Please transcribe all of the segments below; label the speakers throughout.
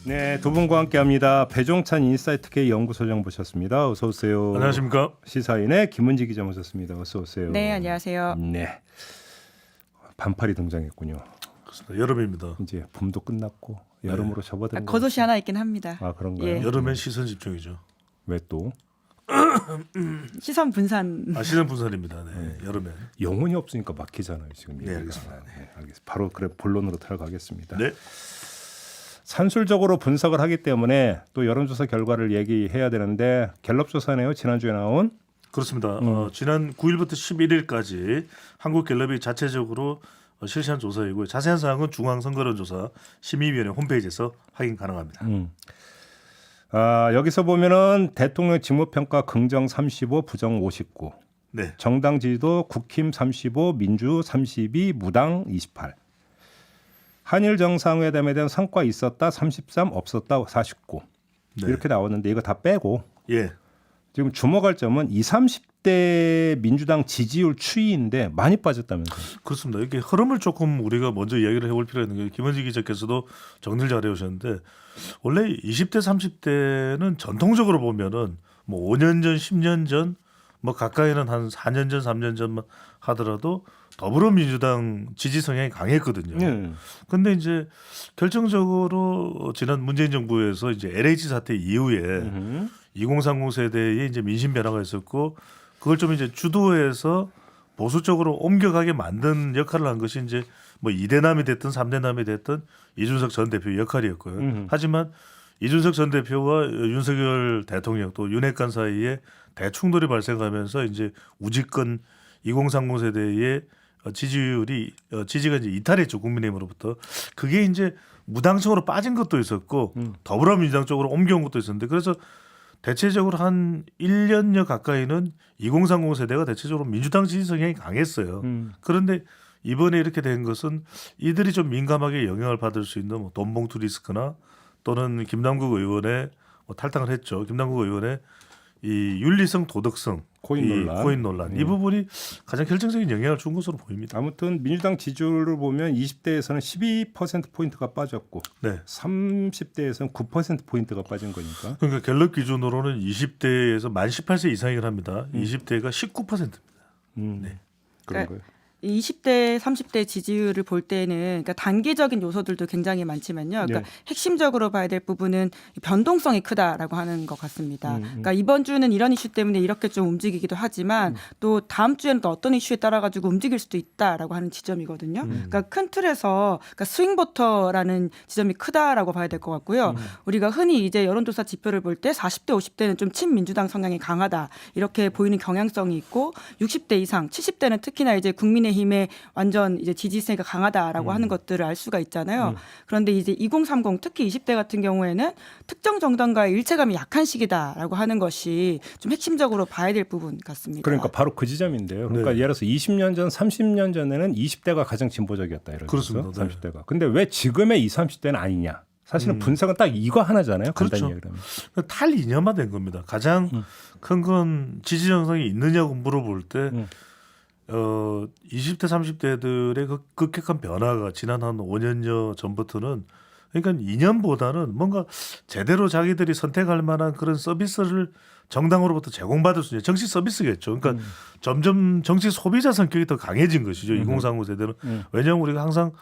Speaker 1: 네, 두 분과 함께합니다. 배종찬 인사이트K 연구소장 모셨습니다. 어서 오세요.
Speaker 2: 안녕하십니까.
Speaker 1: 시사인의 김은지 기자 모셨습니다. 어서 오세요.
Speaker 3: 네, 안녕하세요.
Speaker 1: 네, 반팔이 등장했군요.
Speaker 2: 그렇습니다. 여름입니다.
Speaker 1: 이제 봄도 끝났고 여름으로 접어드는
Speaker 3: 겉옷이 하나 있긴 합니다.
Speaker 1: 아 그런가요?
Speaker 3: 예.
Speaker 2: 여름엔 시선 집중이죠.
Speaker 1: 왜 또?
Speaker 3: 시선 분산.
Speaker 2: 시선 분산입니다. 네. 여름엔.
Speaker 1: 영혼이 없으니까 막히잖아요 지금.
Speaker 2: 네,
Speaker 1: 얘기가.
Speaker 2: 알겠습니다.
Speaker 1: 네, 알겠습니다. 바로 그래 본론으로 들어가겠습니다.
Speaker 2: 네.
Speaker 1: 산술적으로 분석을 하기 때문에 또 여론조사 결과를 얘기해야 되는데 갤럽 조사네요. 지난주에 나온.
Speaker 2: 그렇습니다. 지난 9일부터 11일까지 한국갤럽이 자체적으로 실시한 조사이고요. 자세한 사항은 중앙선거론조사 심의위원회 홈페이지에서 확인 가능합니다.
Speaker 1: 여기서 보면은 대통령 직무평가 긍정 35, 부정 59.
Speaker 2: 네.
Speaker 1: 정당 지지도 국힘 35, 민주 32, 무당 28. 한일 정상회담에 대한 성과 있었다 33, 없었다 49.
Speaker 2: 네.
Speaker 1: 이렇게 나왔는데 이거 다 빼고
Speaker 2: 예.
Speaker 1: 지금 주목할 점은 20, 30대 민주당 지지율 추이인데 많이 빠졌다면서요.
Speaker 2: 그렇습니다. 이렇게 흐름을 조금 우리가 먼저 이야기를 해볼 필요가 있는 게 김원지 기자께서도 정리를 잘 해오셨는데 원래 20대, 30대는 전통적으로 보면은 뭐 5년 전, 10년 전, 뭐 가까이는 한 4년 전, 3년 전만 하더라도 더불어민주당 지지 성향이 강했거든요. 근데 이제 결정적으로 지난 문재인 정부에서 이제 LH 사태 이후에 2030 세대에 이제 민심 변화가 있었고 그걸 좀 이제 주도해서 보수 쪽으로 옮겨가게 만든 역할을 한 것이 이제 뭐 2대남이 됐든 3대남이 됐든 이준석 전 대표 역할이었고요. 하지만 이준석 전 대표와 윤석열 대통령 또 윤핵관 사이에 대충돌이 발생하면서 이제 우직권 2030 세대의 지지가 이제 이탈했죠. 국민의힘으로부터. 그게 이제 무당층으로 빠진 것도 있었고 더불어민주당 쪽으로 옮겨온 것도 있었는데 그래서 대체적으로 한 1년여 가까이는 2030 세대가 대체적으로 민주당 지지 성향이 강했어요. 그런데 이번에 이렇게 된 것은 이들이 좀 민감하게 영향을 받을 수 있는 뭐 돈봉투 리스크나 또는 김남국 의원의 탈당을 했죠. 김남국 의원의 이 윤리성 도덕성
Speaker 1: 코인 논란.
Speaker 2: 이 부분이 가장 결정적인 영향을 준 것으로 보입니다.
Speaker 1: 아무튼 민주당 지지율을 보면 20대에서는 12%포인트가 빠졌고
Speaker 2: 네.
Speaker 1: 30대에서는 9%포인트가 빠진 거니까.
Speaker 2: 그러니까 갤럽 기준으로는 20대에서 만 18세 이상이긴 합니다. 20대가 19%입니다. 네.
Speaker 1: 그런 거예요.
Speaker 3: 20대, 30대 지지율을 볼 때는 그러니까 단기적인 요소들도 굉장히 많지만요. 그러니까 핵심적으로 봐야 될 부분은 변동성이 크다라고 하는 것 같습니다. 그러니까 이번 주는 이런 이슈 때문에 이렇게 좀 움직이기도 하지만 또 다음 주에는 또 어떤 이슈에 따라 가지고 움직일 수도 있다라고 하는 지점이거든요. 그러니까 큰 틀에서 그러니까 스윙 보터라는 지점이 크다라고 봐야 될 것 같고요. 우리가 흔히 이제 여론조사 지표를 볼 때 40대, 50대는 좀 친민주당 성향이 강하다 이렇게 보이는 경향성이 있고 60대 이상, 70대는 특히나 이제 국민의힘의 완전 이제 지지세가 강하다라고 하는 것들을 알 수가 있잖아요. 그런데 이제 2030 특히 20대 같은 경우에는 특정 정당과의 일체감이 약한 시기다라고 하는 것이 좀 핵심적으로 봐야 될 부분 같습니다.
Speaker 1: 그러니까 바로 그 지점인데요. 그러니까 예를 들어서 20년 전, 30년 전에는 20대가 가장 진보적이었다. 예를 들어서
Speaker 2: 그렇습니다.
Speaker 1: 30대가. 근데 왜 지금의 20, 30대는 아니냐? 사실은 분석은 딱 이거 하나잖아요. 간단히
Speaker 2: 그렇죠.
Speaker 1: 얘기하면.
Speaker 2: 탈이념화된 겁니다. 가장 큰 건 지지 정상이 있느냐고 물어볼 때 20대 30대들의 급격한 변화가 지난 한 5년여 전부터는 그러니까 이념보다는 뭔가 제대로 자기들이 선택할 만한 그런 서비스를 정당으로부터 제공받을 수 있는 정치 서비스겠죠. 그러니까 점점 정치 소비자 성격이 더 강해진 것이죠. 2030 세대는. 왜냐하면 우리가 항상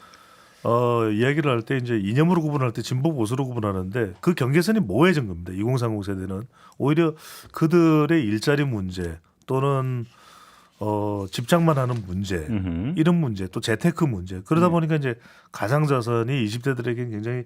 Speaker 2: 이야기를 할 때 이제 이념으로 구분할 때 진보 보수로 구분하는데 그 경계선이 모호해진 겁니다. 2030 세대는 오히려 그들의 일자리 문제 또는 집착만 하는 문제, 이런 문제, 또 재테크 문제. 그러다 보니까 이제 가상자산이 20대들에게 굉장히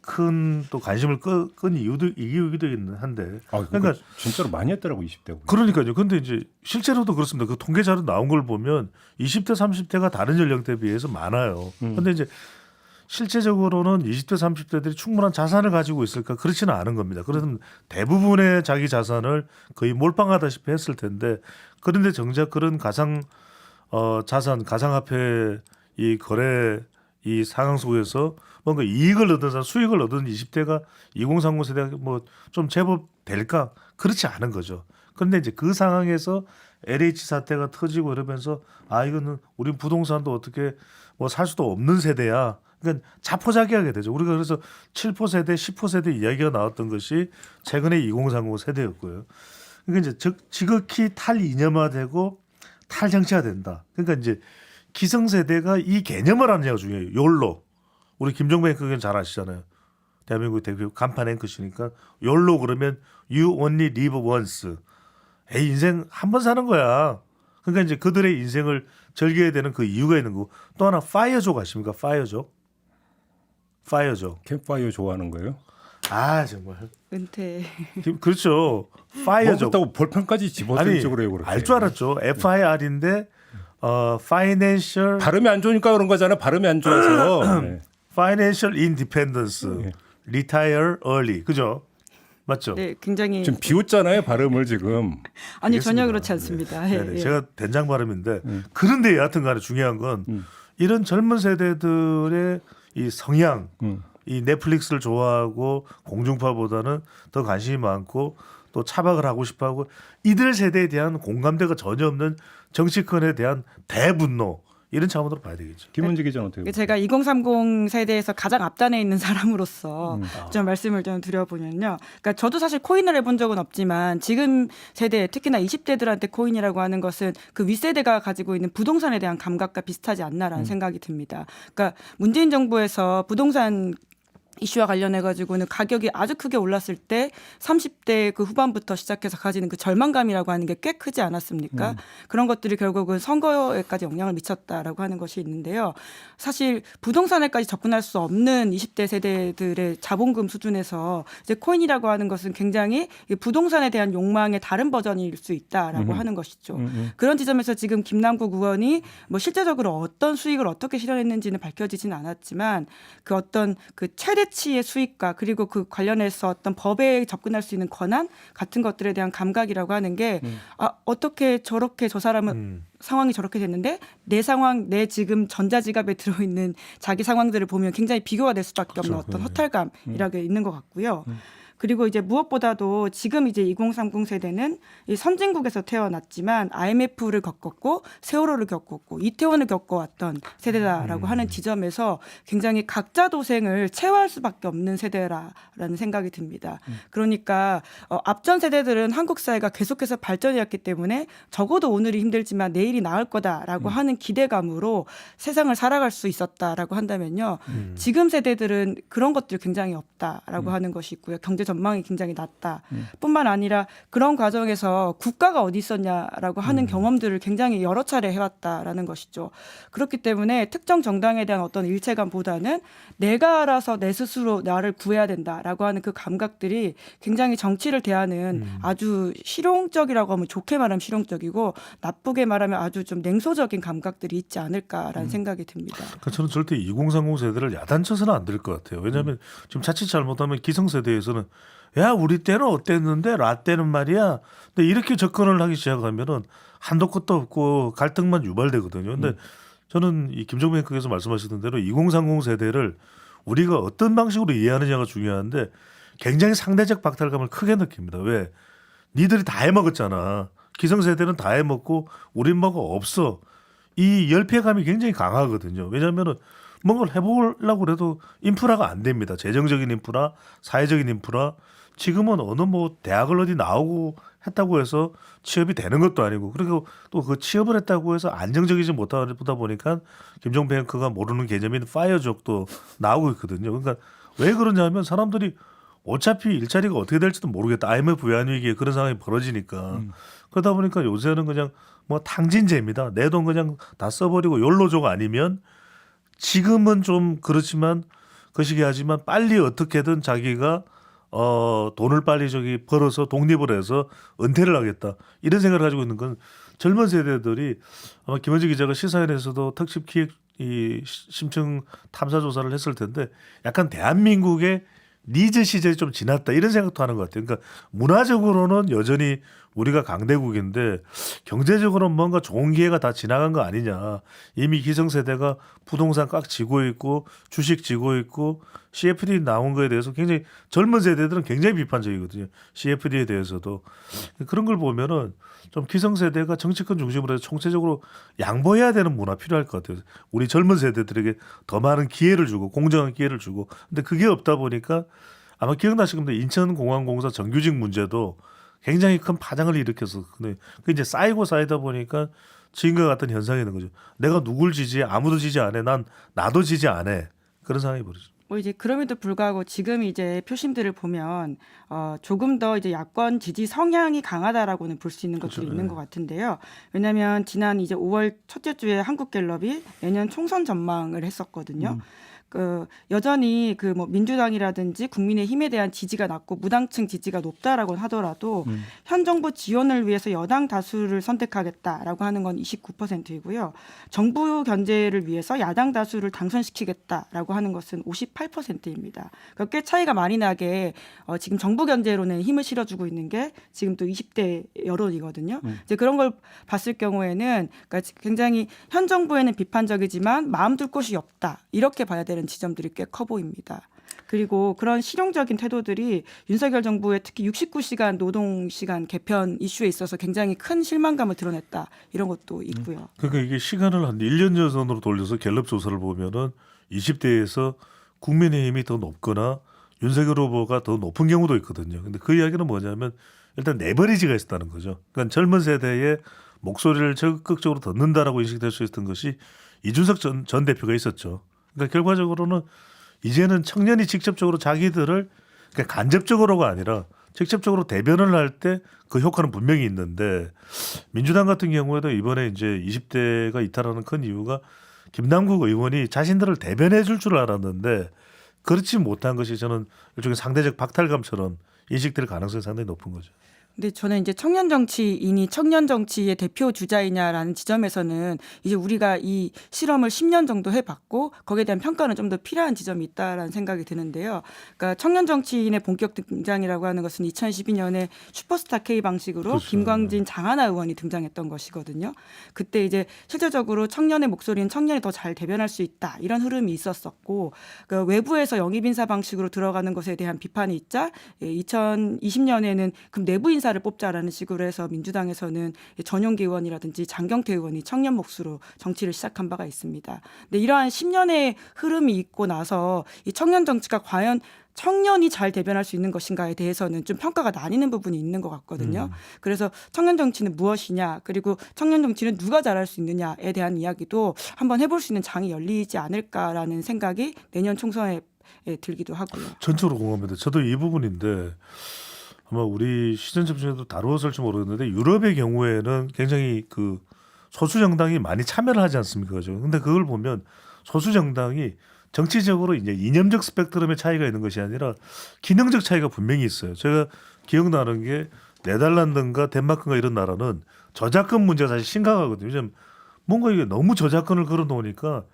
Speaker 2: 큰 또 관심을 끈 이유기도 한데.
Speaker 1: 그러니까 진짜로 많이 했더라고 20대.
Speaker 2: 그러니까요. 근데 이제 실제로도 그렇습니다. 그 통계 자료 나온 걸 보면 20대, 30대가 다른 연령대에 비해서 많아요. 근데 이제 실제적으로는 20대, 30대들이 충분한 자산을 가지고 있을까? 그렇지는 않은 겁니다. 그러면 대부분의 자기 자산을 거의 몰빵하다시피 했을 텐데 그런데 정작 그런 자산, 가상화폐 이 거래 이 상황 속에서 뭔가 이익을 얻은 사람, 수익을 얻은 20대가 2030 세대가 뭐 좀 제법 될까? 그렇지 않은 거죠. 그런데 이제 그 상황에서 LH 사태가 터지고 이러면서 이거는 우리 부동산도 어떻게 뭐 살 수도 없는 세대야. 그러니까 자포자기하게 되죠. 우리가 그래서 7포 세대, 10포 세대 이야기가 나왔던 것이 최근에 2030 세대였고요. 그러니까 이제 지극히 탈이념화되고 탈정치화된다. 그러니까 이제 기성세대가 이 개념을 아느냐가 중요해요. 욜로. 우리 김종배 앵커는 잘 아시잖아요. 대한민국 대표 간판 앵커시니까 욜로 그러면 You only live once. 에이, 인생 한 번 사는 거야. 그러니까 이제 그들의 인생을 즐겨야 되는 그 이유가 있는 거고. 또 하나 파이어족 아십니까? 파이어족.
Speaker 1: 캠파이어 좋아하는 거예요?
Speaker 2: 아 정말.
Speaker 3: 은퇴.
Speaker 2: 그렇죠. 파이어족.
Speaker 1: 그렇다고 볼펜까지 집어들죠 그래요. 그렇게.
Speaker 2: 알 줄 알았죠. FIR인데 Financial
Speaker 1: 발음이 안 좋으니까 그런 거잖아요. 발음이 안 좋아서. 네.
Speaker 2: Financial Independence,
Speaker 1: 네.
Speaker 2: Retire Early, 그죠? 맞죠?
Speaker 3: 네, 굉장히
Speaker 1: 지금 비웃잖아요 발음을 지금.
Speaker 3: 아니 전혀
Speaker 2: 알겠습니다.
Speaker 3: 그렇지 않습니다.
Speaker 2: 네.
Speaker 3: 예,
Speaker 2: 네네.
Speaker 3: 예.
Speaker 2: 제가 된장 발음인데 그런데 여하튼간에 중요한 건 이런 젊은 세대들의 이 성향, 이 넷플릭스를 좋아하고 공중파보다는 더 관심이 많고 또 차박을 하고 싶어하고 이들 세대에 대한 공감대가 전혀 없는 정치권에 대한 대분노 이런 차원으로 봐야 되겠죠.
Speaker 1: 김은지 기자는 어떻게 보세요?
Speaker 3: 제가 2030 세대에서 가장 앞단에 있는 사람으로서 좀 말씀을 좀 드려보면요. 그러니까 저도 사실 코인을 해본 적은 없지만 지금 세대 특히나 20대들한테 코인이라고 하는 것은 그 윗세대가 가지고 있는 부동산에 대한 감각과 비슷하지 않나라는 생각이 듭니다. 그러니까 문재인 정부에서 부동산 이슈와 관련해 가지고는 가격이 아주 크게 올랐을 때 30대 그 후반부터 시작해서 가지는 그 절망감이라고 하는 게 꽤 크지 않았습니까? 그런 것들이 결국은 선거에까지 영향을 미쳤다라고 하는 것이 있는데요. 사실 부동산에까지 접근할 수 없는 20대 세대들의 자본금 수준에서 이제 코인이라고 하는 것은 굉장히 부동산에 대한 욕망의 다른 버전일 수 있다라고 하는 것이죠. 그런 지점에서 지금 김남국 의원이 뭐 실제적으로 어떤 수익을 어떻게 실현했는지는 밝혀지지는 않았지만 그 어떤 그 최대치의 수익과 그리고 그 관련해서 어떤 법에 접근할 수 있는 권한 같은 것들에 대한 감각이라고 하는 게 어떻게 저렇게 저 사람은 상황이 저렇게 됐는데 내 상황, 내 지금 전자지갑에 들어있는 자기 상황들을 보면 굉장히 비교가 될 수밖에 없는 어떤 허탈감이라고 있는 것 같고요. 그리고 이제 무엇보다도 지금 이제 2030 세대는 이 선진국에서 태어났지만 IMF를 겪었고 세월호를 겪었고 이태원을 겪어왔던 세대다라고 하는 지점에서 굉장히 각자 도생을 체화할 수밖에 없는 세대라는 생각이 듭니다. 그러니까 앞전 세대들은 한국 사회가 계속해서 발전해왔기 때문에 적어도 오늘이 힘들지만 내일이 나을 거다라고 하는 기대감으로 세상을 살아갈 수 있었다라고 한다면요. 지금 세대들은 그런 것들이 굉장히 없다라고 하는 것이 있고요. 경제 전망이 굉장히 낮다. 뿐만 아니라 그런 과정에서 국가가 어디 있었냐라고 하는 경험들을 굉장히 여러 차례 해왔다라는 것이죠. 그렇기 때문에 특정 정당에 대한 어떤 일체감보다는 내가 알아서 내 스스로 나를 구해야 된다라고 하는 그 감각들이 굉장히 정치를 대하는 아주 실용적이라고 하면 좋게 말하면 실용적이고 나쁘게 말하면 아주 좀 냉소적인 감각들이 있지 않을까라는 생각이 듭니다.
Speaker 2: 그러니까 저는 절대 2030 세대를 야단쳐서는 안 될 것 같아요. 왜냐하면 지금 자칫 잘못하면 기성세대에서는 야 우리 때는 어땠는데 라떼는 말이야. 근데 이렇게 접근을 하기 시작하면은 한도 끝도 없고 갈등만 유발되거든요. 근데 저는 이 김종배 앵커께서 말씀하셨던 대로 2030 세대를 우리가 어떤 방식으로 이해하느냐가 중요한데 굉장히 상대적 박탈감을 크게 느낍니다. 왜? 니들이 다 해먹었잖아. 기성세대는 다 해먹고 우린 뭐가 없어. 이 열패감이 굉장히 강하거든요. 왜냐하면은 뭔가를 해보려고 해도 인프라가 안 됩니다. 재정적인 인프라, 사회적인 인프라. 지금은 어느 뭐 대학을 어디 나오고 했다고 해서 취업이 되는 것도 아니고 그리고 또 그 취업을 했다고 해서 안정적이지 못하다 보니까 김종배 앵커가 모르는 개념인 파이어족도 나오고 있거든요. 그러니까 왜 그러냐면 사람들이 어차피 일자리가 어떻게 될지도 모르겠다. IMF 외환위기에 그런 상황이 벌어지니까. 그러다 보니까 요새는 그냥 뭐 탕진제입니다. 내 돈 그냥 다 써버리고 욜로족 아니면 지금은 좀 그렇지만 거시기 하지만 빨리 어떻게든 자기가 돈을 빨리 벌어서 독립을 해서 은퇴를 하겠다. 이런 생각을 가지고 있는 건 젊은 세대들이 아마 김원지 기자가 시사인에서도 특집 기획 심층 탐사 조사를 했을 텐데 약간 대한민국의 니즈 시절이 좀 지났다 이런 생각도 하는 것 같아요. 그러니까 문화적으로는 여전히 우리가 강대국인데 경제적으로 뭔가 좋은 기회가 다 지나간 거 아니냐. 이미 기성세대가 부동산 꽉 쥐고 있고 주식 쥐고 있고 CFD 나온 거에 대해서 굉장히 젊은 세대들은 굉장히 비판적이거든요. CFD에 대해서도. 그런 걸 보면은 좀 기성세대가 정치권 중심으로 해서 총체적으로 양보해야 되는 문화 필요할 것 같아요. 우리 젊은 세대들에게 더 많은 기회를 주고 공정한 기회를 주고. 근데 그게 없다 보니까 아마 기억나실 겁니다. 인천공항공사 정규직 문제도 굉장히 큰 파장을 일으켜서 근데 그 이제 쌓이고 쌓이다 보니까 지금과 같은 현상이 있는 거죠. 내가 누굴 지지해? 아무도 지지 안 해. 난 나도 지지 안 해. 그런 상황이 벌어져.
Speaker 3: 뭐 이제 그럼에도 불구하고 지금 이제 표심들을 보면 조금 더 이제 야권 지지 성향이 강하다라고는 볼 수 있는 것들이
Speaker 2: 그렇죠.
Speaker 3: 있는 것 같은데요. 왜냐하면 지난 이제 5월 첫째 주에 한국갤럽이 내년 총선 전망을 했었거든요. 그 여전히 그 뭐 민주당이라든지 국민의힘에 대한 지지가 낮고 무당층 지지가 높다라고 하더라도 현 정부 지원을 위해서 여당 다수를 선택하겠다라고 하는 건 29%이고요. 정부 견제를 위해서 야당 다수를 당선시키겠다라고 하는 것은 58%입니다. 그러니까 꽤 차이가 많이 나게 지금 정부 견제로는 힘을 실어주고 있는 게 지금 또 20대 여론이거든요. 이제 그런 걸 봤을 경우에는 그러니까 굉장히 현 정부에는 비판적이지만 마음 둘 곳이 없다 이렇게 봐야 되는 지점들이 꽤 커 보입니다. 그리고 그런 실용적인 태도들이 윤석열 정부의 특히 69시간 노동시간 개편 이슈에 있어서 굉장히 큰 실망감을 드러냈다. 이런 것도 있고요.
Speaker 2: 그러니까 이게 시간을 한 1년 전으로 돌려서 갤럽 조사를 보면은 20대에서 국민의힘이 더 높거나 윤석열 후보가 더 높은 경우도 있거든요. 근데 그 이야기는 뭐냐면 일단 레버리지가 있었다는 거죠. 그러니까 젊은 세대의 목소리를 적극적으로 듣는다라고 인식될 수 있었던 것이 이준석 전 대표가 있었죠. 그러니까 결과적으로는 이제는 청년이 직접적으로 자기들을 그러니까 간접적으로가 아니라 직접적으로 대변을 할 때 그 효과는 분명히 있는데 민주당 같은 경우에도 이번에 이제 20대가 이탈하는 큰 이유가 김남국 의원이 자신들을 대변해 줄 줄 알았는데 그렇지 못한 것이 저는 일종의 상대적 박탈감처럼 인식될 가능성이 상당히 높은 거죠.
Speaker 3: 근데 저는 이제 청년 정치인이 청년 정치의 대표 주자이냐라는 지점에서는 이제 우리가 이 실험을 10년 정도 해봤고 거기에 대한 평가는 좀 더 필요한 지점이 있다라는 생각이 드는데요. 그러니까 청년 정치인의 본격 등장이라고 하는 것은 2012년에 슈퍼스타 K 방식으로
Speaker 2: 그렇죠.
Speaker 3: 김광진, 장하나 의원이 등장했던 것이거든요. 그때 이제 실질적으로 청년의 목소리는 청년이 더 잘 대변할 수 있다 이런 흐름이 있었었고 그 외부에서 영입 인사 방식으로 들어가는 것에 대한 비판이 있자 2020년에는 그럼 내부 인사를 뽑자라는 식으로 해서 민주당에서는 전용기 의원이라든지 장경태 의원이 청년 몫으로 정치를 시작한 바가 있습니다. 근데 이러한 10년의 흐름이 있고 나서 이 청년 정치가 과연 청년이 잘 대변할 수 있는 것인가에 대해서는 좀 평가가 나뉘는 부분이 있는 것 같거든요. 그래서 청년 정치는 무엇이냐 그리고 청년 정치는 누가 잘할 수 있느냐에 대한 이야기도 한번 해볼 수 있는 장이 열리지 않을까라는 생각이 내년 총선에 들기도 하고요.
Speaker 2: 전적으로 공감합니다. 저도 이 부분인데 아마 우리 시즌 접전에도 다루었을지 모르겠는데 유럽의 경우에는 굉장히 그 소수 정당이 많이 참여를 하지 않습니까? 그죠? 근데 그걸 보면 소수 정당이 정치적으로 이제 이념적 스펙트럼의 차이가 있는 것이 아니라 기능적 차이가 분명히 있어요. 제가 기억나는 게 네덜란드인가 덴마크인가 이런 나라는 저작권 문제가 사실 심각하거든요. 요즘 뭔가 이게 너무 저작권을 걸어 놓으니까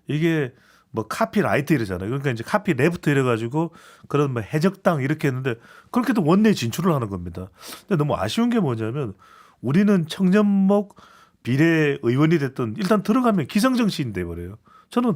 Speaker 2: 이게 뭐 카피라이트 이러잖아요. 그러니까 이제 카피 레프트 이래가지고 그런 뭐 해적당 이렇게 했는데 그렇게도 원내 진출을 하는 겁니다. 근데 너무 아쉬운 게 뭐냐면 우리는 청년목 비례 의원이 됐던 일단 들어가면 기성정치인 돼버려요. 저는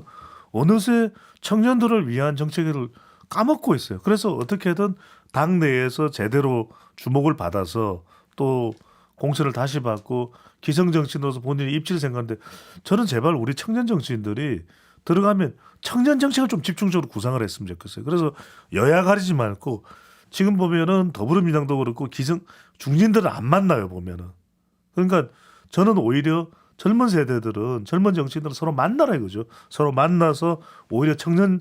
Speaker 2: 어느새 청년들을 위한 정책을 까먹고 있어요. 그래서 어떻게든 당 내에서 제대로 주목을 받아서 또 공천을 다시 받고 기성정치인으로서 본인이 입지를 생각하는데 저는 제발 우리 청년 정치인들이 들어가면 청년 정책을 좀 집중적으로 구상을 했으면 좋겠어요. 그래서 여야 가리지 말고 지금 보면은 더불어민주당도 그렇고 중진들은 안 만나요 보면은. 그러니까 저는 오히려 젊은 세대들은 젊은 정치인들은 서로 만나라 이거죠. 서로 만나서 오히려 청년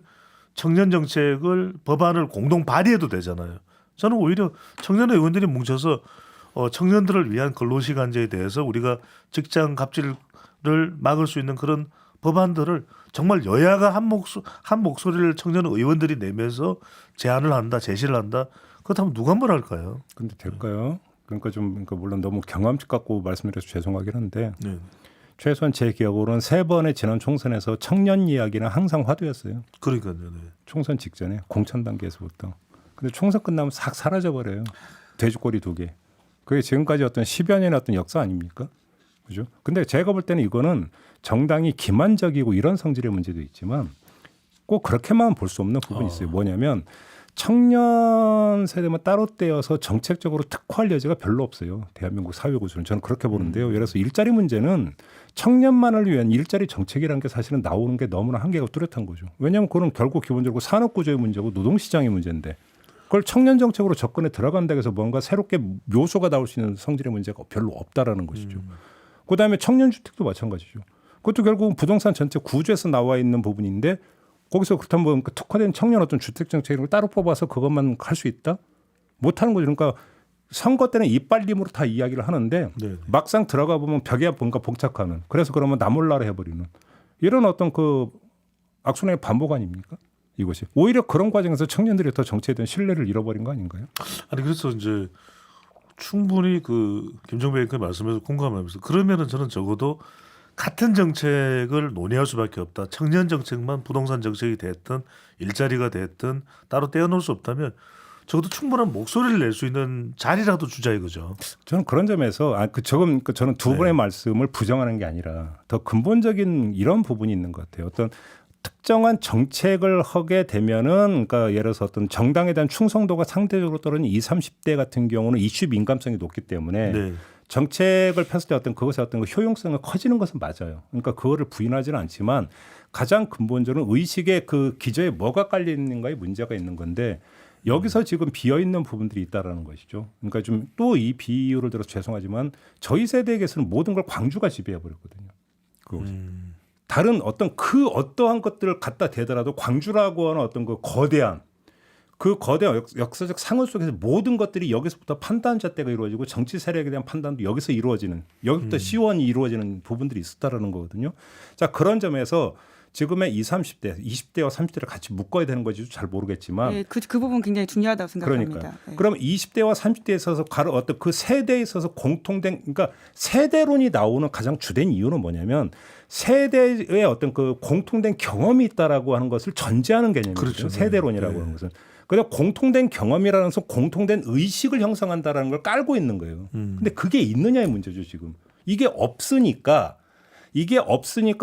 Speaker 2: 정책을 법안을 공동 발의해도 되잖아요. 저는 오히려 청년 의원들이 뭉쳐서 청년들을 위한 근로시간제에 대해서 우리가 직장 갑질을 막을 수 있는 그런 법안들을 정말 여야가 한 목소리를 청년 의원들이 내면서 제안을 한다, 제시를 한다. 그렇다면 누가 뭘 할까요?
Speaker 1: 근데 될까요? 그러니까 물론 너무 경험치 갖고 말씀드려서 죄송하긴 한데
Speaker 2: 네.
Speaker 1: 최소한 제 기억으로는 3번의 지난 총선에서 청년 이야기는 항상 화두였어요.
Speaker 2: 그러니까요. 네.
Speaker 1: 총선 직전에 공천 단계에서부터. 근데 총선 끝나면 싹 사라져 버려요. 돼지꼬리 2개. 그게 지금까지 어떤 10여 년의 어떤 역사 아닙니까? 그죠? 근데 제가 볼 때는 이거는 정당이 기만적이고 이런 성질의 문제도 있지만 꼭 그렇게만 볼 수 없는 부분이 있어요. 뭐냐면 청년 세대만 따로 떼어서 정책적으로 특화할 여지가 별로 없어요. 대한민국 사회 구조는 저는 그렇게 보는데요. 예를 들어서 일자리 문제는 청년만을 위한 일자리 정책이라는 게 사실은 나오는 게 너무나 한계가 뚜렷한 거죠. 왜냐하면 그건 결국 기본적으로 산업 구조의 문제고 노동시장의 문제인데 그걸 청년 정책으로 접근에 들어간다고 해서 뭔가 새롭게 묘소가 나올 수 있는 성질의 문제가 별로 없다라는 것이죠. 그다음에 청년주택도 마찬가지죠. 그것도 결국은 부동산 전체 구조에서 나와 있는 부분인데 거기서 그렇다면 뭐 특화된 청년 어떤 주택 정책을 따로 뽑아서 그것만 할 수 있다? 못하는 거죠. 그러니까 선거 때는 이빨림으로 다 이야기를 하는데
Speaker 2: 네.
Speaker 1: 막상 들어가 보면 벽에 뭔가 봉착하는. 그래서 그러면 나 몰라라 해버리는 이런 어떤 그 악순환의 반복 아닙니까? 이것이 오히려 그런 과정에서 청년들이 더 정치에 대한 신뢰를 잃어버린 거 아닌가요?
Speaker 2: 아니 그래서 이제 충분히 그 김정배 앵커의 말씀에서 공감하면서 그러면은 저는 적어도 같은 정책을 논의할 수밖에 없다. 청년 정책만 부동산 정책이 됐든 일자리가 됐든 따로 떼어놓을 수 없다면 적어도 충분한 목소리를 낼 수 있는 자리라도 주자 이거죠.
Speaker 1: 저는 그런 점에서 저는 두 분의 말씀을 부정하는 게 아니라 더 근본적인 이런 부분이 있는 것 같아요. 어떤 특정한 정책을 하게 되면은 그러니까 예를 들어서 어떤 정당에 대한 충성도가 상대적으로 떨어진 20, 30대 같은 경우는 이슈 민감성이 높기 때문에
Speaker 2: 네.
Speaker 1: 정책을 폈을 때 어떤 그것의 어떤 그 효용성이 커지는 것은 맞아요. 그러니까 그거를 부인하지는 않지만 가장 근본적으로 의식의 그 기저에 뭐가 깔려 있는가에 문제가 있는 건데 여기서 지금 비어 있는 부분들이 있다라는 것이죠. 그러니까 좀 또 이 비유를 들어서 죄송하지만 저희 세대에게서는 모든 걸 광주가 지배해 버렸거든요. 다른 어떤 그 어떠한 것들을 갖다 대더라도 광주라고 하는 어떤 그 거대한 역사적 상흔 속에서 모든 것들이 여기서부터 판단잣대가 이루어지고 정치 세력에 대한 판단도 여기서 이루어지는 여기부터 시원이 이루어지는 부분들이 있었다라는 거거든요. 자 그런 점에서 지금의 20, 30대, 20대와 30대를 같이 묶어야 되는 건지도 잘 모르겠지만
Speaker 3: 네, 그 부분 굉장히 중요하다고 생각합니다.
Speaker 1: 그러니까
Speaker 3: 네.
Speaker 1: 그럼 20대와 30대에 있어서 어떤 그 세대에 있어서 공통된 그러니까 세대론이 나오는 가장 주된 이유는 뭐냐면 세대의 어떤 그 공통된 경험이 있다라고 하는 것을 전제하는 개념이죠.
Speaker 2: 그렇죠.
Speaker 1: 세대론이라고
Speaker 2: 네.
Speaker 1: 하는 것은. 그래서 공통된 경험이라는 것은 공통된 의식을 형성한다라는 걸 깔고 있는 거예요. 근데 그게 있느냐의 문제죠, 지금. 이게 없으니까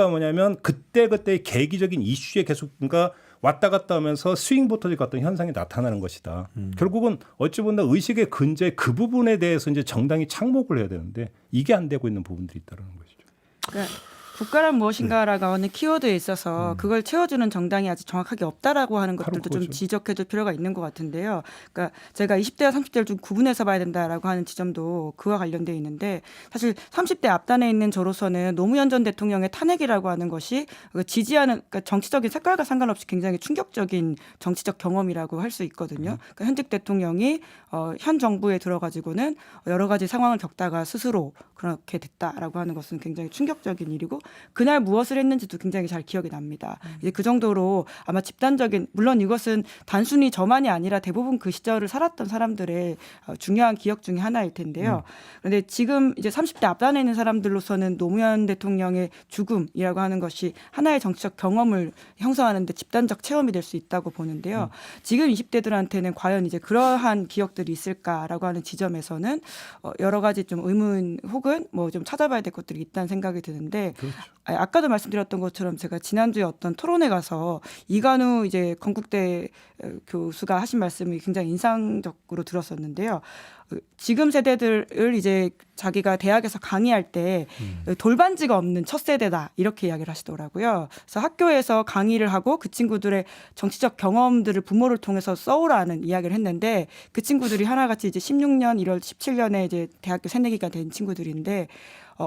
Speaker 1: 뭐냐면 그때그때의 계기적인 이슈에 계속 그러니까 왔다 갔다 하면서 스윙 보터질 같은 현상이 나타나는 것이다. 결국은 어찌 보면 의식의 근저의 그 부분에 대해서 이제 정당이 착목을 해야 되는데 이게 안 되고 있는 부분들이 있다는 것이죠.
Speaker 3: 그러니까 국가란 무엇인가라고 하는 키워드에 있어서 그걸 채워주는 정당이 아직 정확하게 없다라고 하는 것들도 좀 지적해줄 필요가 있는 것 같은데요. 그러니까 제가 20대와 30대를 좀 구분해서 봐야 된다라고 하는 지점도 그와 관련돼 있는데 사실 30대 앞단에 있는 저로서는 노무현 전 대통령의 탄핵이라고 하는 것이 지지하는 그러니까 정치적인 색깔과 상관없이 굉장히 충격적인 정치적 경험이라고 할 수 있거든요. 그러니까 현직 대통령이 현 정부에 들어가지고는 여러 가지 상황을 겪다가 스스로 그렇게 됐다라고 하는 것은 굉장히 충격적인 일이고 그날 무엇을 했는지도 굉장히 잘 기억이 납니다. 이제 그 정도로 아마 집단적인 물론 이것은 단순히 저만이 아니라 대부분 그 시절을 살았던 사람들의 중요한 기억 중에 하나일 텐데요. 그런데 지금 이제 30대 앞단에 있는 사람들로서는 노무현 대통령의 죽음이라고 하는 것이 하나의 정치적 경험을 형성하는 데 집단적 체험이 될 수 있다고 보는데요. 지금 20대들한테는 과연 이제 그러한 기억들이 있을까라고 하는 지점에서는 여러 가지 좀 의문 혹은 뭐 좀 찾아봐야 될 것들이 있다는 생각이 드는데
Speaker 1: 그렇죠.
Speaker 3: 아까도 말씀드렸던 것처럼 제가 지난주에 어떤 토론회 가서 이관우 이제 건국대 교수가 하신 말씀이 굉장히 인상적으로 들었었는데요. 지금 세대들을 이제 자기가 대학에서 강의할 때 돌반지가 없는 첫 세대다 이렇게 이야기를 하시더라고요. 그래서 학교에서 강의를 하고 그 친구들의 정치적 경험들을 부모를 통해서 써오라는 이야기를 했는데 그 친구들이 하나같이 이제 16년 1월 17년에 이제 대학교 새내기가 된 친구들인데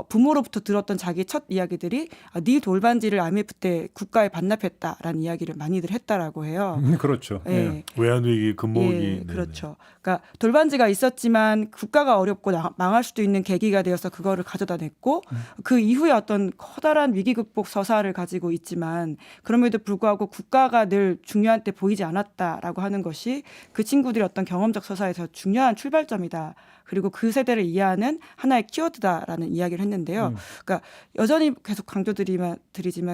Speaker 3: 부모로부터 들었던 자기 첫 이야기들이 네 돌반지를 IMF 때 국가에 반납했다라는 이야기를 많이들 했다라고 해요.
Speaker 1: 그렇죠.
Speaker 3: 네.
Speaker 1: 네.
Speaker 2: 외환위기, 금모으기.
Speaker 3: 예, 그렇죠. 그러니까 돌반지가 있었지만 국가가 어렵고 망할 수도 있는 계기가 되어서 그거를 가져다 냈고 그 이후에 어떤 커다란 위기 극복 서사를 가지고 있지만 그럼에도 불구하고 국가가 늘 중요한 때 보이지 않았다라고 하는 것이 그 친구들의 어떤 경험적 서사에서 중요한 출발점이다. 그리고 그 세대를 이해하는 하나의 키워드다라는 이야기를 이야기를 했는데요. 그러니까 여전히 계속 강조드리지만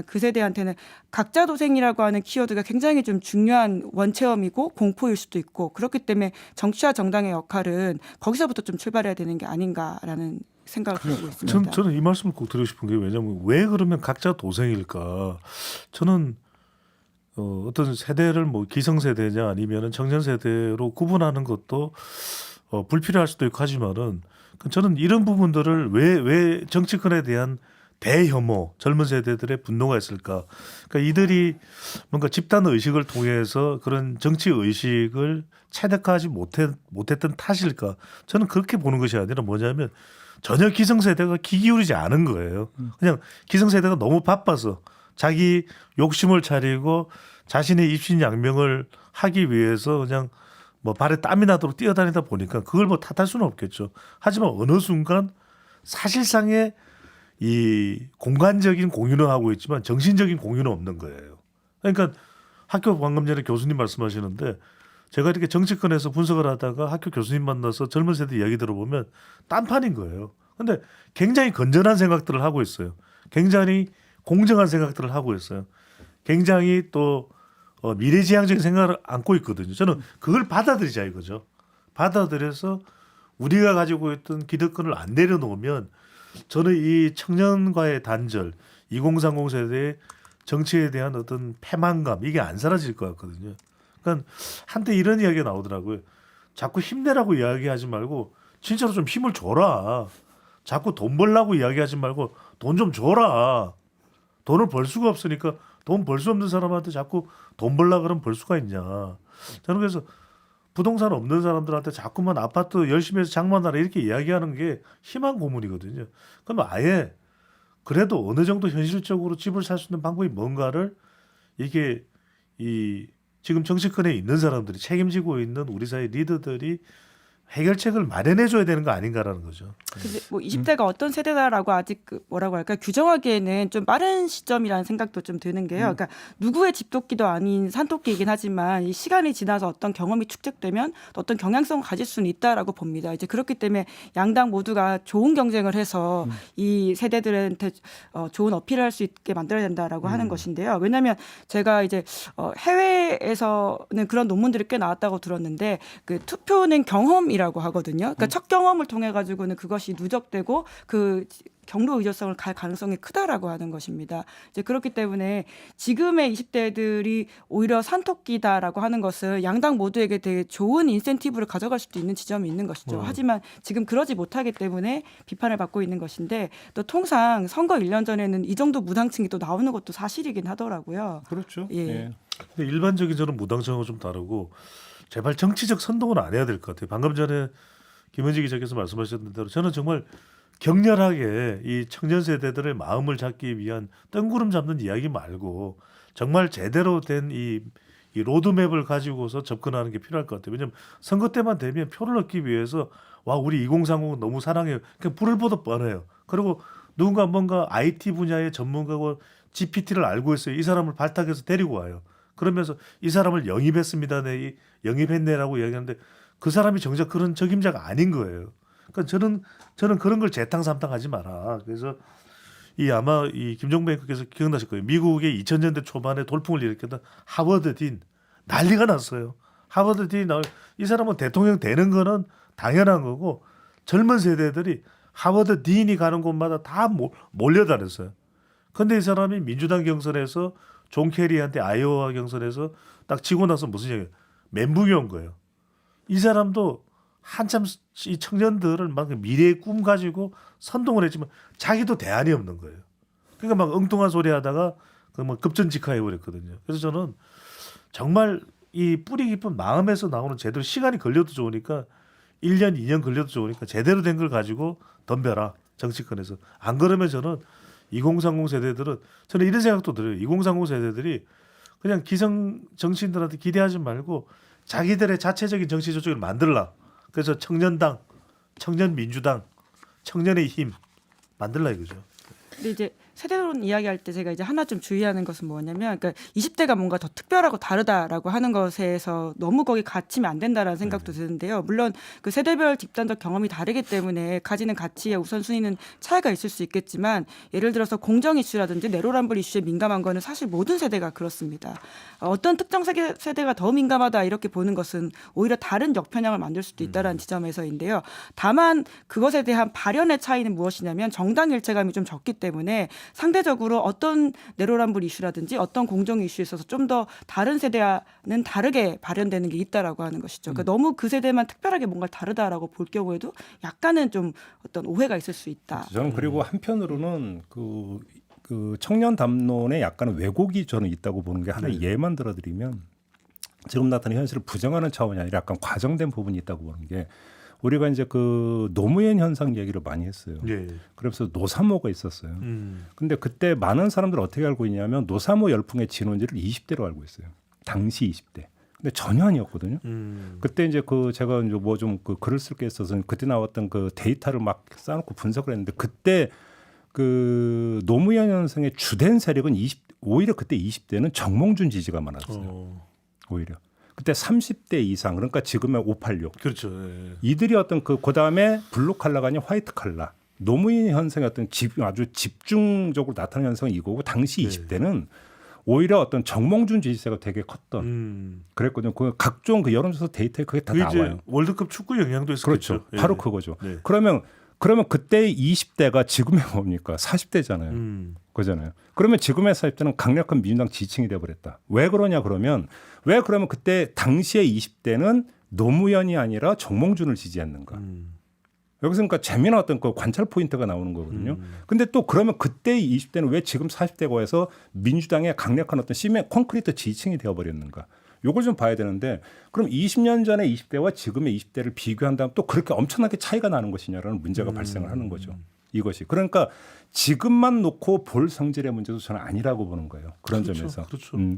Speaker 3: 그 세대한테는 각자 도생이라고 하는 키워드가 굉장히 좀 중요한 원체험이고 공포일 수도 있고 그렇기 때문에 정치와 정당의 역할은 거기서부터 좀 출발해야 되는 게 아닌가라는 생각을 가지고 있습니다.
Speaker 2: 저는 이 말씀을 꼭 드리고 싶은 게 왜냐하면 왜 그러면 각자 도생일까? 저는 어떤 세대를 뭐 기성세대냐 아니면은 청년세대로 구분하는 것도 불필요할 수도 있고 하지만은 저는 이런 부분들을 왜 정치권에 대한 대혐오, 젊은 세대들의 분노가 있을까? 그러니까 이들이 뭔가 집단 의식을 통해서 그런 정치 의식을 체득하지 못했던 탓일까? 저는 그렇게 보는 것이 아니라 뭐냐면 전혀 기성세대가 귀 기울이지 않은 거예요. 그냥 기성세대가 너무 바빠서 자기 욕심을 차리고 자신의 입신양명을 하기 위해서 그냥 뭐 발에 땀이 나도록 뛰어다니다 보니까 그걸 뭐 탓할 수는 없겠죠. 하지만 어느 순간 사실상의 이 공간적인 공유는 하고 있지만 정신적인 공유는 없는 거예요. 그러니까 학교 방금 전에 교수님 말씀하시는데 제가 이렇게 정치권에서 분석을 하다가 학교 교수님 만나서 젊은 세대 이야기 들어보면 딴판인 거예요. 근데 굉장히 건전한 생각들을 하고 있어요. 굉장히 공정한 생각들을 하고 있어요. 굉장히 또 미래지향적인 생각을 안고 있거든요. 저는 그걸 받아들이자 이거죠. 받아들여서 우리가 가지고 있던 기득권을 안 내려놓으면 저는 이 청년과의 단절, 2030 세대의 정치에 대한 어떤 패망감 이게 안 사라질 것 같거든요. 그러니까 한때 이런 이야기가 나오더라고요. 자꾸 힘내라고 이야기하지 말고 진짜로 좀 힘을 줘라. 자꾸 돈 벌라고 이야기하지 말고 돈 좀 줘라. 돈을 벌 수가 없으니까 돈 벌 수 없는 사람한테 자꾸 돈 벌라 그러면 벌 수가 있냐. 저는 그래서 부동산 없는 사람들한테 자꾸만 아파트 열심히 해서 장만하라 이렇게 이야기하는 게 희망 고문이거든요. 그럼 아예 그래도 어느 정도 현실적으로 집을 살 수 있는 방법이 뭔가를 이게 이 지금 정치권에 있는 사람들이 책임지고 있는 우리 사회 리더들이 해결책을 마련해 줘야 되는 거 아닌가라는 거죠.
Speaker 3: 근데 뭐 20대가 어떤 세대다라고 아직 뭐라고 할까 규정하기에는 좀 빠른 시점이라는 생각도 좀 드는 게요. 그러니까 누구의 집토끼도 아닌 산토끼이긴 하지만 이 시간이 지나서 어떤 경험이 축적되면 어떤 경향성을 가질 수는 있다라고 봅니다. 이제 그렇기 때문에 양당 모두가 좋은 경쟁을 해서 이 세대들한테 좋은 어필을 할 수 있게 만들어야 된다라고 하는 것인데요. 왜냐하면 제가 이제 해외에서는 그런 논문들이 꽤 나왔다고 들었는데 그 투표는 경험이라고 하거든요. 그러니까 첫 경험을 통해 가지고는 그것이 누적되고 그 경로 의존성을 갈 가능성이 크다라고 하는 것입니다. 이제 그렇기 때문에 지금의 20대들이 오히려 산토끼다라고 하는 것은 양당 모두에게 되게 좋은 인센티브를 가져갈 수도 있는 지점이 있는 것이죠. 하지만 지금 그러지 못하기 때문에 비판을 받고 있는 것인데 또 통상 선거 1년 전에는 이 정도 무당층이 또 나오는 것도 사실이긴 하더라고요.
Speaker 1: 그렇죠.
Speaker 3: 예.
Speaker 1: 예.
Speaker 2: 근데 일반적인 저는 무당청하고 좀 다르고 제발 정치적 선동은 안 해야 될 것 같아요. 방금 전에 김은지 기자께서 말씀하셨던 대로 저는 정말 격렬하게 이 청년 세대들의 마음을 잡기 위한 뜬구름 잡는 이야기 말고 정말 제대로 된 이 로드맵을 가지고서 접근하는 게 필요할 것 같아요. 왜냐하면 선거 때만 되면 표를 얻기 위해서 와 우리 2030 너무 사랑해요. 그냥 불을 보듯 뻔해요. 그리고 누군가 뭔가 IT 분야의 전문가고 GPT를 알고 있어요. 이 사람을 발탁해서 데리고 와요. 그러면서 이 사람을 영입했습니다. 네, 영입했네라고 이야기하는데 그 사람이 정작 그런 적임자가 아닌 거예요. 그러니까 저는 그런 걸 재탕삼탕하지 마라. 그래서 이 아마 이 김종배 앵커께서 기억나실 거예요. 미국의 2000년대 초반에 돌풍을 일으켰던 하버드 딘 난리가 났어요. 하버드 딘 이 사람은 대통령 되는 거는 당연한 거고 젊은 세대들이 하버드 딘이 가는 곳마다 다 몰려다녔어요. 근데 이 사람이 민주당 경선에서 존 케리한테 아이오와 경선에서 딱 지고 나서 무슨 얘기예요? 멘붕이 온 거예요. 이 사람도 한참 이 청년들을 막 미래의 꿈 가지고 선동을 했지만 자기도 대안이 없는 거예요. 그러니까 막 엉뚱한 소리 하다가 그 뭐 급전직하해 버렸거든요. 그래서 저는 정말 이 뿌리 깊은 마음에서 나오는 제대로 시간이 걸려도 좋으니까 1년, 2년 걸려도 좋으니까 제대로 된 걸 가지고 덤벼라 정치권에서. 안 그러면 저는 2030 세대들은 저는 이런 생각도 들어요. 2030 세대들이 그냥 기성 정치인들한테 기대하지 말고 자기들의 자체적인 정치 조직을 만들라. 그래서 청년당, 청년민주당, 청년의 힘 만들라 이거죠.
Speaker 3: 근데 이제 세대론 이야기할 때 제가 이제 하나 좀 주의하는 것은 뭐냐면, 그러니까 20대가 뭔가 더 특별하고 다르다라고 하는 것에서 너무 거기 갇히면 안 된다라는 생각도 드는데요. 물론 그 세대별 집단적 경험이 다르기 때문에 가지는 가치의 우선순위는 차이가 있을 수 있겠지만, 예를 들어서 공정 이슈라든지 내로남불 이슈에 민감한 거는 사실 모든 세대가 그렇습니다. 어떤 특정 세대가 더 민감하다 이렇게 보는 것은 오히려 다른 역편향을 만들 수도 있다는 지점에서인데요. 다만 그것에 대한 발현의 차이는 무엇이냐면, 정당 일체감이 좀 적기 때문에 상대적으로 어떤 내로남불 이슈라든지 어떤 공정 이슈에 있어서 좀 더 다른 세대와는 다르게 발현되는 게 있다라고 하는 것이죠. 그러니까 너무 그 세대만 특별하게 뭔가 다르다라고 볼 경우에도 약간은 좀 어떤 오해가 있을 수 있다.
Speaker 1: 저는 그리고 한편으로는 그 청년 담론에 약간 왜곡이 저는 있다고 보는 게 하나의 예만 들어드리면, 지금 나타나는 현실을 부정하는 차원이 아니라 약간 과정된 부분이 있다고 보는 게, 우리가 이제 그 노무현 현상 얘기를 많이 했어요.
Speaker 2: 예.
Speaker 1: 그래서 노사모가 있었어요. 근데 그때 많은 사람들 어떻게 알고 있냐면 노사모 열풍의 진원지를 20대로 알고 있어요. 당시 20대. 근데 전혀 아니었거든요. 그때 이제 그 제가 이제 뭐 좀 그 글을 쓸 게 있어서 그때 나왔던 그 데이터를 막 쌓아놓고 분석을 했는데, 그때 그 노무현 현상의 주된 세력은 오히려 그때 20대는 정몽준 지지가 많았어요. 오히려. 그때 30대 이상, 그러니까 지금의 586.
Speaker 2: 그렇죠. 예.
Speaker 1: 이들이 어떤 그다음에 블루 칼라가 아닌 화이트 칼라. 노무현 현상의 어떤 아주 집중적으로 나타나는 현상은 이거고, 당시 20대는 오히려 어떤 정몽준 지지세가 되게 컸던 그랬거든요. 그 각종 그 여론조사 데이터에 그게 다
Speaker 2: 그게
Speaker 1: 나와요.
Speaker 2: 이제 월드컵 축구 영향도 있었죠.
Speaker 1: 그렇죠. 바로 그거죠.
Speaker 2: 네.
Speaker 1: 그러면 그때 20대가 지금의 뭡니까? 40대잖아요. 그잖아요. 그러면 지금의 40대는 강력한 민주당 지지층이 되어버렸다. 왜 그러냐 그러면, 그때 당시의 20대는 노무현이 아니라 정몽준을 지지했는가? 여기서 그러니까 재미난 어떤 그 관찰 포인트가 나오는 거거든요. 근데 또 그러면 그때 20대는 왜 지금 40대가 해서 민주당의 강력한 어떤 콘크리트 지지층이 되어버렸는가? 요걸 좀 봐야 되는데, 그럼 20년 전의 20대와 지금의 20대를 비교한다면 또 그렇게 엄청나게 차이가 나는 것이냐라는 문제가 발생을 하는 거죠. 이것이. 그러니까 지금만 놓고 볼 성질의 문제도 저는 아니라고 보는 거예요. 그런
Speaker 2: 그렇죠.
Speaker 1: 점에서.
Speaker 2: 그렇죠. 예.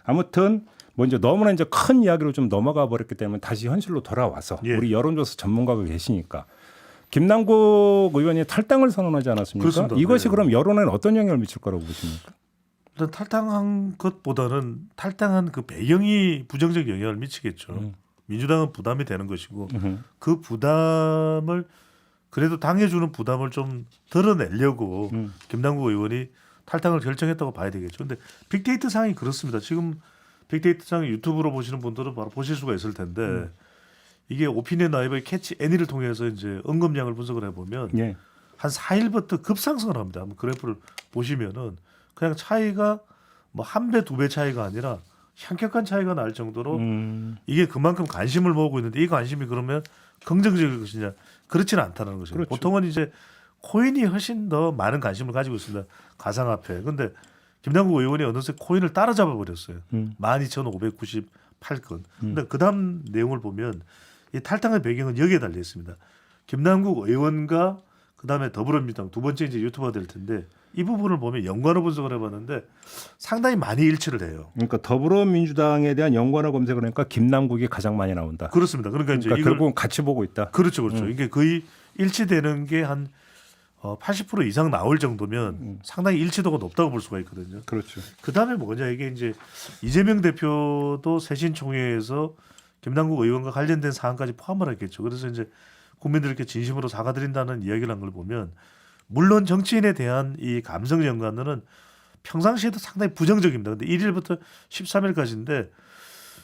Speaker 1: 아무튼 뭐 이제 너무나 이제 큰 이야기로 좀 넘어가 버렸기 때문에 다시 현실로 돌아와서
Speaker 2: 예.
Speaker 1: 우리 여론조사 전문가가 계시니까, 김남국 의원이 탈당을 선언하지 않았습니까?
Speaker 2: 그렇습니다.
Speaker 1: 이것이
Speaker 2: 네.
Speaker 1: 그럼 여론에는 어떤 영향을 미칠 거라고 보십니까?
Speaker 2: 일단 탈당한 것보다는 탈당한 그 배경이 부정적 영향을 미치겠죠. 민주당은 부담이 되는 것이고, 그 부담을 그래도 당해주는 부담을 좀 덜어내려고 김남국 의원이 탈당을 결정했다고 봐야 되겠죠. 근데 빅데이터 상이 그렇습니다. 지금 빅데이터 상 유튜브로 보시는 분들은 바로 보실 수가 있을 텐데, 이게 오피니언 라이브의 캐치 애니를 통해서 이제 언급량을 분석을 해보면
Speaker 1: 예.
Speaker 2: 한 4일부터 급상승을 합니다. 한번 그래프를 보시면은 그냥 차이가 뭐 한 배, 두 배 차이가 아니라 현격한 차이가 날 정도로 이게 그만큼 관심을 모으고 있는데, 이 관심이 그러면 긍정적일 것이냐, 그렇지는 않다는 것이죠.
Speaker 1: 그렇죠.
Speaker 2: 보통은 이제 코인이 훨씬 더 많은 관심을 가지고 있습니다. 가상화폐. 근데 김남국 의원이 어느새 코인을 따라잡아 버렸어요. 12,598건. 근데 그다음 내용을 보면 이 탈당의 배경은 여기에 달려 있습니다. 김남국 의원과 그다음에 더불어민주당 두 번째 이제 유튜버가 될 텐데, 이 부분을 보면 연관어 분석을 해봤는데 상당히 많이 일치를 해요.
Speaker 1: 그러니까 더불어민주당에 대한 연관어 검색을 하니까 김남국이 가장 많이 나온다.
Speaker 2: 그렇습니다. 그러니까 이제
Speaker 1: 그러니까
Speaker 2: 이걸
Speaker 1: 결국은 같이 보고 있다.
Speaker 2: 그렇죠, 그렇죠. 이게 거의 일치되는 게 한 80% 이상 나올 정도면 상당히 일치도가 높다고 볼 수가 있거든요.
Speaker 1: 그렇죠.
Speaker 2: 그 다음에 뭐냐, 이게 이제 이재명 대표도 새신총회에서 김남국 의원과 관련된 사안까지 포함을 했겠죠. 그래서 이제 국민들께 진심으로 사과드린다는 이야기를 한 걸 보면, 물론 정치인에 대한 이 감성 연관은 평상시에도 상당히 부정적입니다. 근데 1일부터 13일까지인데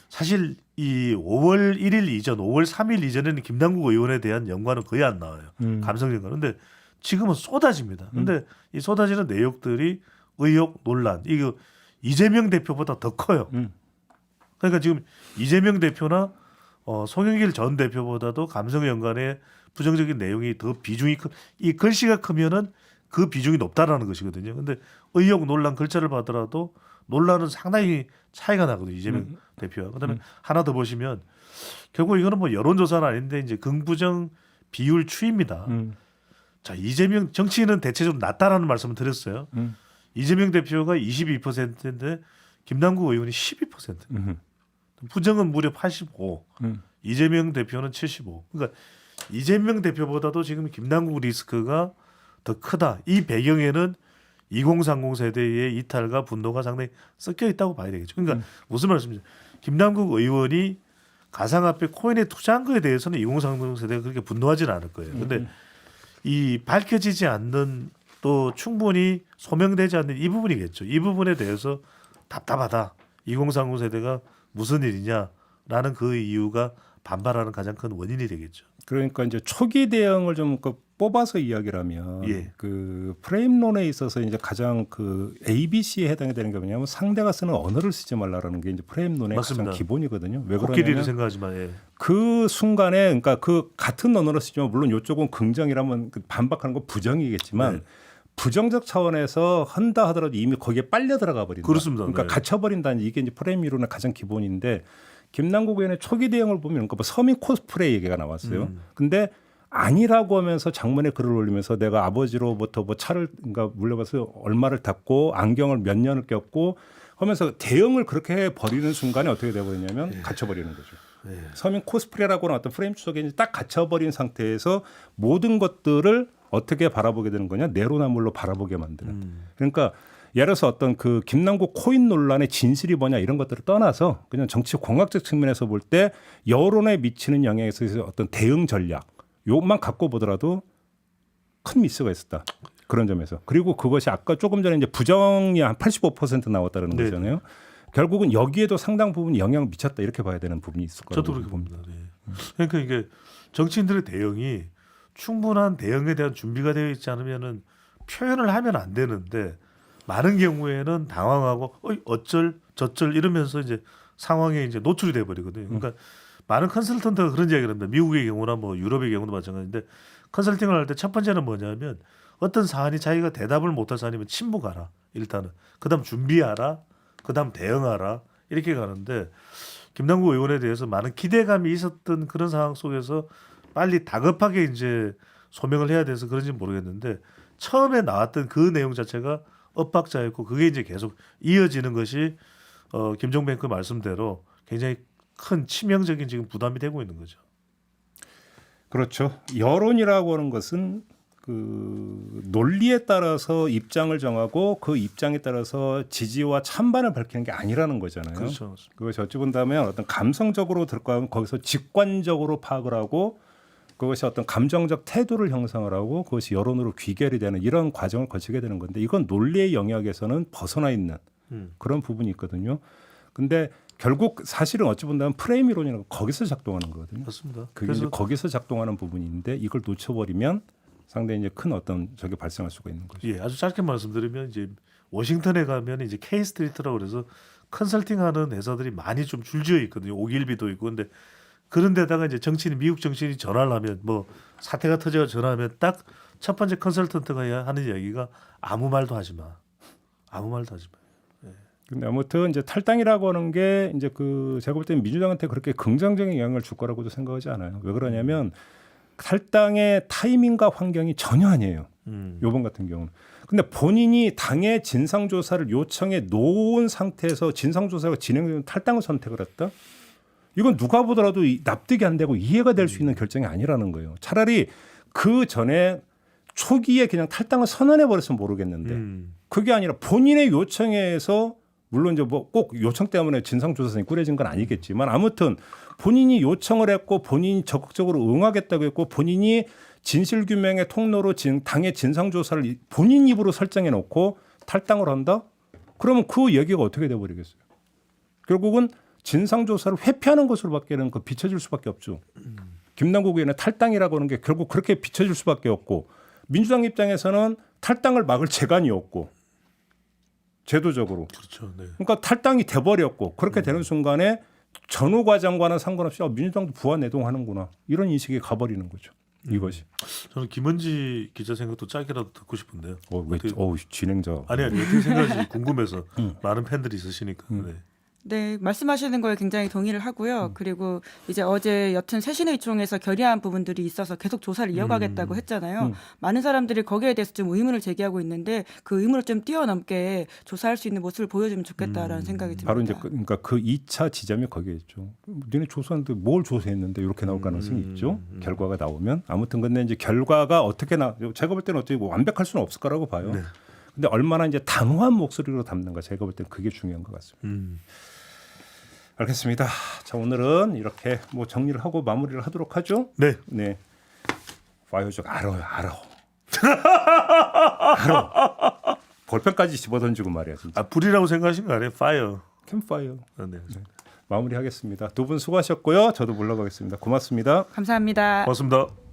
Speaker 2: 사실 이 5월 1일 이전, 5월 3일 이전에는 김남국 의원에 대한 연관은 거의 안 나와요. 감성 연관. 근데 지금은 쏟아집니다. 근데 이 쏟아지는 내용들이 의혹, 논란, 이거 이재명 대표보다 더 커요. 그러니까 지금 이재명 대표나 송영길 전 대표보다도 감성 연관의 부정적인 내용이 더 비중이 이 글씨가 크면은 그 비중이 높다라는 것이거든요. 근데 의혹, 논란 글자를 봐더라도 논란은 상당히 차이가 나거든요. 이재명 대표와. 그다음에 하나 더 보시면 결국 이거는 뭐 여론조사는 아닌데 이제 긍부정 비율 추이입니다. 자, 이재명 정치인은 대체적으로 낮다라는 말씀을 드렸어요. 이재명 대표가 22%인데 김남국 의원이 12%. 부정은 무려 85. 이재명 대표는 75. 그러니까 이재명 대표보다도 지금 김남국 리스크가 더 크다. 이 배경에는 2030 세대의 이탈과 분노가 상당히 섞여 있다고 봐야 되겠죠. 그러니까 무슨 말씀이죠? 김남국 의원이 가상화폐 코인에 투자한 거에 대해서는 2030 세대가 그렇게 분노하지는 않을 거예요. 근데 이 밝혀지지 않는 또 충분히 소명되지 않는 이 부분이겠죠. 이 부분에 대해서 답답하다. 2030 세대가 무슨 일이냐라는 그 이유가 반발하는 가장 큰 원인이 되겠죠.
Speaker 1: 그러니까 이제 초기 대응을 좀 뽑아서 이야기를 하면
Speaker 2: 예.
Speaker 1: 그 프레임론에 있어서 이제 가장 그 ABC에 해당이 되는 게 뭐냐면 상대가 쓰는 언어를 쓰지 말라라는 게 이제 프레임론의
Speaker 2: 맞습니다.
Speaker 1: 가장 기본이거든요. 왜
Speaker 2: 코끼리를
Speaker 1: 그러냐면
Speaker 2: 생각하지만 예.
Speaker 1: 그 순간에 그러니까 그 같은 언어를 쓰지만 물론 이쪽은 긍정이라면 그 반박하는 건 부정이겠지만
Speaker 2: 네.
Speaker 1: 부정적 차원에서 한다 하더라도 이미 거기에 빨려 들어가 버린다.
Speaker 2: 그렇습니다.
Speaker 1: 그러니까
Speaker 2: 네.
Speaker 1: 갇혀버린다는 이게 이제 프레임 이론의 가장 기본인데 김남국 의원의 초기 대응을 보면 그러니까 뭐 서민 코스프레 얘기가 나왔어요. 근데 아니라고 하면서 장문에 글을 올리면서 내가 아버지로부터 뭐 차를 그러니까 물려봐서 얼마를 탔고 안경을 몇 년을 꼈고 하면서 대응을 그렇게 해 버리는 순간에 어떻게 돼버리냐면 갇혀버리는 거죠.
Speaker 2: 네.
Speaker 1: 서민 코스프레라고는 어떤 프레임 속에 이제 딱 갇혀버린 상태에서 모든 것들을 어떻게 바라보게 되는 거냐 내로남불로 바라보게 만드는. 그러니까 예를 들어서 어떤 그 김남국 코인 논란의 진실이 뭐냐 이런 것들을 떠나서 그냥 정치 공학적 측면에서 볼 때 여론에 미치는 영향에 있어서 어떤 대응 전략 요것만 갖고 보더라도 큰 미스가 있었다. 그런 점에서. 그리고 그것이 아까 조금 전에 이제 부정이 한 85% 나왔다는
Speaker 2: 네.
Speaker 1: 거잖아요. 결국은 여기에도 상당 부분 영향을 미쳤다 이렇게 봐야 되는 부분이 있을 거라고
Speaker 2: 저도 그렇게 봅니다. 네. 그러니까 이게 정치인들의 대응이 충분한 대응에 대한 준비가 되어 있지 않으면은 표현을 하면 안 되는데 많은 경우에는 당황하고 어쩔 저쩔 이러면서 이제 상황에 이제 노출이 돼 버리거든요. 그러니까 많은 컨설턴트가 그런 이야기를 합니다. 미국의 경우나 뭐 유럽의 경우도 마찬가지인데 컨설팅을 할 때 첫 번째는 뭐냐면 어떤 사안이 자기가 대답을 못할 사안이면 침묵하라. 일단은 그다음 준비하라. 그다음 대응하라. 이렇게 가는데 김남국 의원에 대해서 많은 기대감이 있었던 그런 상황 속에서 빨리 다급하게 이제 소명을 해야 돼서 그런지 모르겠는데 처음에 나왔던 그 내용 자체가 엇박자였고 그게 이제 계속 이어지는 것이 김종뱅크 말씀대로 굉장히 큰 치명적인 지금 부담이 되고 있는 거죠.
Speaker 1: 그렇죠. 여론이라고 하는 것은 그 논리에 따라서 입장을 정하고 그 입장에 따라서 지지와 찬반을 밝히는 게 아니라는 거잖아요.
Speaker 2: 그렇죠.
Speaker 1: 그것이 어찌 본다면 어떤 감성적으로 들어가면 거기서 직관적으로 파악을 하고 그것이 어떤 감정적 태도를 형성을 하고 그것이 여론으로 귀결이 되는 이런 과정을 거치게 되는 건데 이건 논리의 영역에서는 벗어나 있는 그런 부분이 있거든요. 근데 결국 사실은 어찌 본다면 프레임 이론이라고 거기서 작동하는 거거든요.
Speaker 2: 맞습니다.
Speaker 1: 그게 이제 거기서 작동하는 부분인데 이걸 놓쳐버리면 상당히 이제 큰 어떤 적이 발생할 수가 있는 거죠.
Speaker 2: 예, 아주 짧게 말씀드리면 이제 워싱턴에 가면 이제 K 스트리트라고 그래서 컨설팅하는 회사들이 많이 좀 줄지어 있거든요. 오길비도 있고 근데 그런 데다가 이제 정치인 미국 정치인이 전화를 하면 뭐 사태가 터져서 전화하면 딱 첫 번째 컨설턴트가 하는 이야기가 아무 말도 하지 마. 아무 말도 하지 마.
Speaker 1: 근데 아무튼 이제 탈당이라고 하는 게 이제 그 제가 볼 때는 민주당한테 그렇게 긍정적인 영향을 줄 거라고도 생각하지 않아요. 왜 그러냐면 탈당의 타이밍과 환경이 전혀 아니에요. 요번 같은 경우는. 근데 본인이 당의 진상조사를 요청해 놓은 상태에서 진상조사가 진행되면 탈당을 선택을 했다? 이건 누가 보더라도 납득이 안 되고 이해가 될 수 있는 결정이 아니라는 거예요. 차라리 그 전에 초기에 그냥 탈당을 선언해 버렸으면 모르겠는데 그게 아니라 본인의 요청에서 물론 이제 뭐 꼭 요청 때문에 진상조사단이 꾸려진 건 아니겠지만 아무튼 본인이 요청을 했고 본인이 적극적으로 응하겠다고 했고 본인이 진실규명의 통로로 당의 진상조사를 본인 입으로 설정해 놓고 탈당을 한다? 그러면 그 얘기가 어떻게 돼버리겠어요? 결국은 진상조사를 회피하는 것으로밖에는 그 비춰질 수밖에 없죠. 김남국 의원의 탈당이라고 하는 게 결국 그렇게 비춰질 수밖에 없고 민주당 입장에서는 탈당을 막을 재간이 없고 제도적으로.
Speaker 2: 그렇죠. 네.
Speaker 1: 그러니까 탈당이 돼버렸고 그렇게 되는 순간에 전후 과정과는 상관없이 민주당도 부안내동하는구나 이런 인식이 가버리는 거죠. 이것이.
Speaker 2: 저는 김은지 기자 생각도 짧게라도 듣고 싶은데요.
Speaker 1: 진행자.
Speaker 2: 아니 어떻게 생각하실지 궁금해서 많은 팬들이 있으시니까. 네.
Speaker 3: 네, 말씀하시는 거에 굉장히 동의를 하고요. 그리고 이제 어제 여튼 새신의총에서 결의한 부분들이 있어서 계속 조사를 이어가겠다고 했잖아요. 많은 사람들이 거기에 대해서 좀 의문을 제기하고 있는데 그 의문을 좀 뛰어넘게 조사할 수 있는 모습을 보여주면 좋겠다라는 생각이 듭니다.
Speaker 1: 바로 이제 그러니까 그 2차 지점이 거기에 있죠. 니네 조사하는데 뭘 조사했는데 이렇게 나올 가능성이 있죠. 결과가 나오면 아무튼 근데 이제 결과가 어떻게 제가 볼 때는 어떻게 뭐 완벽할 수는 없을 거라고 봐요.
Speaker 2: 네.
Speaker 1: 근데 얼마나 이제 단호한 목소리로 담는가 제가 볼 땐 그게 중요한 것 같습니다. 알겠습니다. 자 오늘은 이렇게 뭐 정리를 하고 마무리를 하도록 하죠.
Speaker 2: 네.
Speaker 1: 네. 파이어족 알아. 볼펜까지 집어던지고 말이야 진짜.
Speaker 2: 불이라고 생각하신 거 아니에요? 파이어.
Speaker 1: 캠파이어.
Speaker 2: 네.
Speaker 1: 마무리하겠습니다. 두 분 수고하셨고요. 저도 물러가겠습니다. 고맙습니다.
Speaker 3: 감사합니다.
Speaker 2: 고맙습니다.